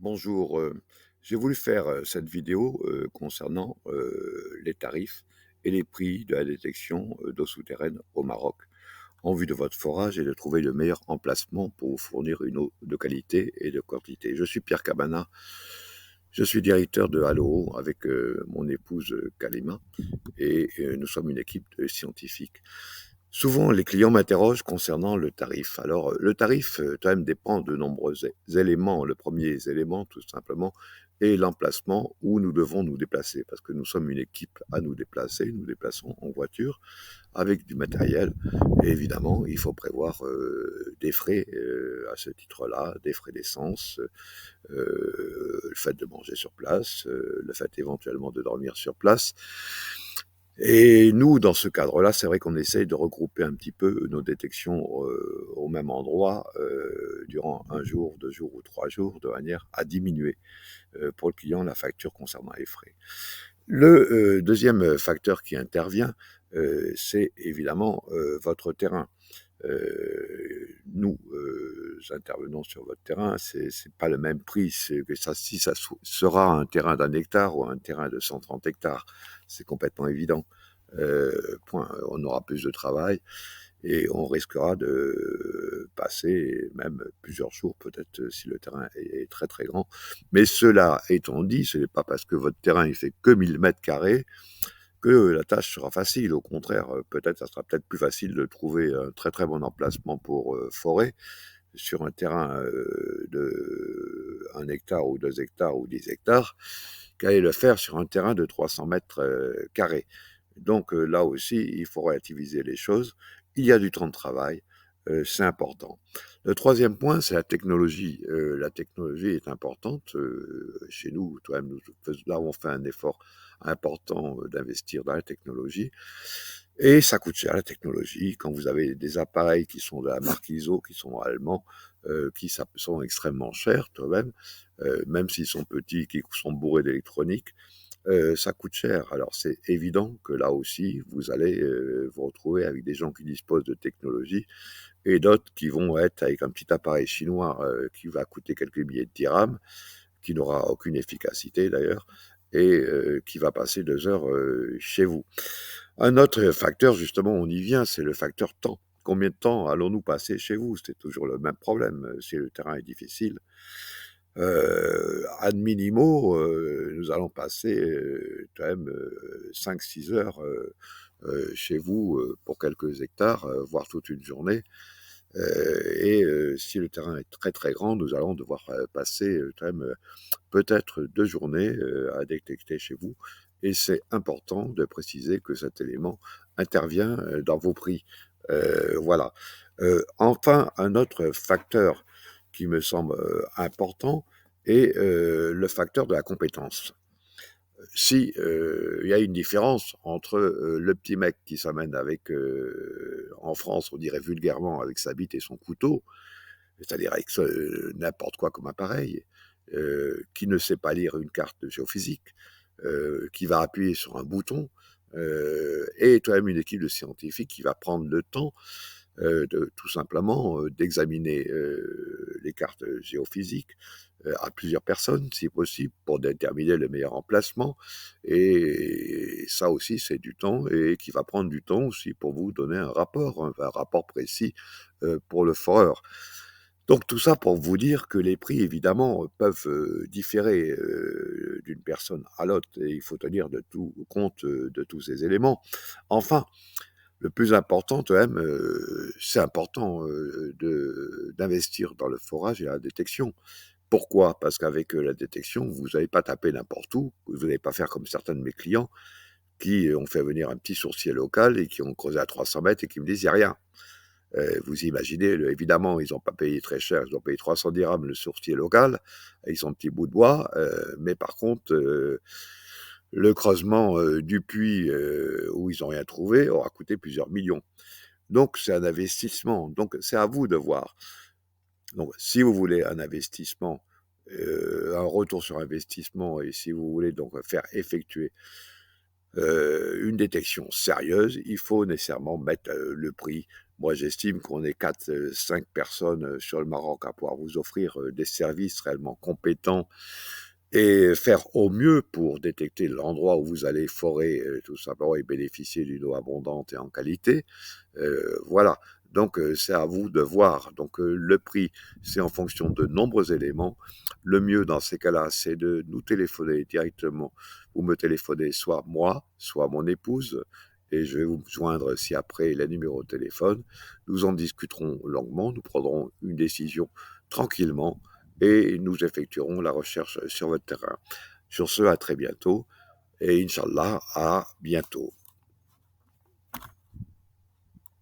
Bonjour, j'ai voulu faire cette vidéo concernant les tarifs et les prix de la détection d'eau souterraine au Maroc, en vue de votre forage et de trouver le meilleur emplacement pour vous fournir une eau de qualité et de quantité. Je suis Pierre Cabana, je suis directeur de Halo avec mon épouse Kalima et nous sommes une équipe de scientifiques. Souvent, les clients m'interrogent concernant le tarif. Alors, le tarif, quand même, dépend de nombreux éléments. Le premier élément, tout simplement, est l'emplacement où nous devons nous déplacer, parce que nous sommes une équipe à nous déplacer. Nous déplaçons en voiture avec du matériel. Et évidemment, il faut prévoir des frais à ce titre-là, des frais d'essence, le fait de manger sur place, le fait éventuellement de dormir sur place. Et nous, dans ce cadre-là, c'est vrai qu'on essaye de regrouper un petit peu nos détections au même endroit durant un jour, 2 jours ou 3 jours, de manière à diminuer pour le client la facture concernant les frais. Le deuxième facteur qui intervient, c'est évidemment votre terrain. Nous intervenons sur votre terrain, c'est pas le même prix. Si ça sera un terrain d'1 hectare ou un terrain de 130 hectares, c'est complètement évident. Point. On aura plus de travail et on risquera de passer même plusieurs jours, peut-être si le terrain est très très grand. Mais cela étant dit, ce n'est pas parce que votre terrain il fait que 1000 mètres carrés que la tâche sera facile. Au contraire, peut-être ça sera peut-être plus facile de trouver un très très bon emplacement pour forer sur un terrain de 1 hectare ou 2 hectares ou 10 hectares qu'aller le faire sur un terrain de 300 mètres carrés. Donc là aussi, il faut relativiser les choses. Il y a du temps de travail, c'est important. Le troisième point, c'est la technologie. La technologie est importante. Chez nous, toi-même, nous avons fait un effort important d'investir dans la technologie. Et ça coûte cher, la technologie. Quand vous avez des appareils qui sont de la marque ISO, qui sont allemands, qui sont extrêmement chers, toi-même, même s'ils sont petits, qui sont bourrés d'électronique, ça coûte cher. Alors c'est évident que là aussi, vous allez vous retrouver avec des gens qui disposent de technologie et d'autres qui vont être avec un petit appareil chinois qui va coûter quelques milliers de dirhams, qui n'aura aucune efficacité d'ailleurs, et qui va passer 2 heures chez vous. Un autre facteur, justement, on y vient, c'est le facteur temps. Combien de temps allons-nous passer chez vous? C'est toujours le même problème. Si le terrain est difficile, ad minimo, nous allons passer quand même 5-6 heures chez vous pour quelques hectares, voire toute une journée. Et si le terrain est très très grand, nous allons devoir passer quand même peut-être 2 journées à détecter chez vous. Et c'est important de préciser que cet élément intervient dans vos prix. Voilà. Enfin, un autre facteur qui me semble important est le facteur de la compétence. Si il y a une différence entre le petit mec qui s'amène avec, en France, on dirait vulgairement, avec sa bite et son couteau, c'est-à-dire avec n'importe quoi comme appareil, qui ne sait pas lire une carte géophysique, qui va appuyer sur un bouton, et quand même une équipe de scientifiques qui va prendre le temps de tout simplement d'examiner les cartes géophysiques à plusieurs personnes, si possible, pour déterminer le meilleur emplacement. Et ça aussi, c'est du temps et qui va prendre du temps aussi pour vous donner un rapport précis pour le foreur. Donc tout ça pour vous dire que les prix, évidemment, peuvent différer d'une personne à l'autre et il faut tenir compte de tous ces éléments. Enfin, le plus important quand même, c'est important d'investir dans le forage et la détection. Pourquoi? Parce qu'avec la détection, vous n'allez pas taper n'importe où, vous n'allez pas faire comme certains de mes clients qui ont fait venir un petit sourcier local et qui ont creusé à 300 mètres et qui me disent: «Il n'y a rien». Vous imaginez, évidemment, ils n'ont pas payé très cher, ils ont payé 300 dirhams le sourcier local, avec son petit bout de bois, mais par contre, le creusement du puits où ils n'ont rien trouvé aura coûté plusieurs millions. Donc c'est un investissement, donc c'est à vous de voir. Donc si vous voulez un investissement, un retour sur investissement et si vous voulez donc faire effectuer une détection sérieuse, il faut nécessairement mettre le prix. moi j'estime qu'on est 4, 5 personnes sur le Maroc à pouvoir vous offrir des services réellement compétents et faire au mieux pour détecter l'endroit où vous allez forer tout simplement et bénéficier d'une eau abondante et en qualité. Voilà. Donc, c'est à vous de voir. Donc, le prix, c'est en fonction de nombreux éléments. Le mieux dans ces cas-là, c'est de nous téléphoner directement. Vous me téléphonez soit moi, soit mon épouse, et je vais vous joindre si après les numéros de téléphone. Nous en discuterons longuement, nous prendrons une décision tranquillement et nous effectuerons la recherche sur votre terrain. Sur ce, à très bientôt et Inch'Allah, à bientôt.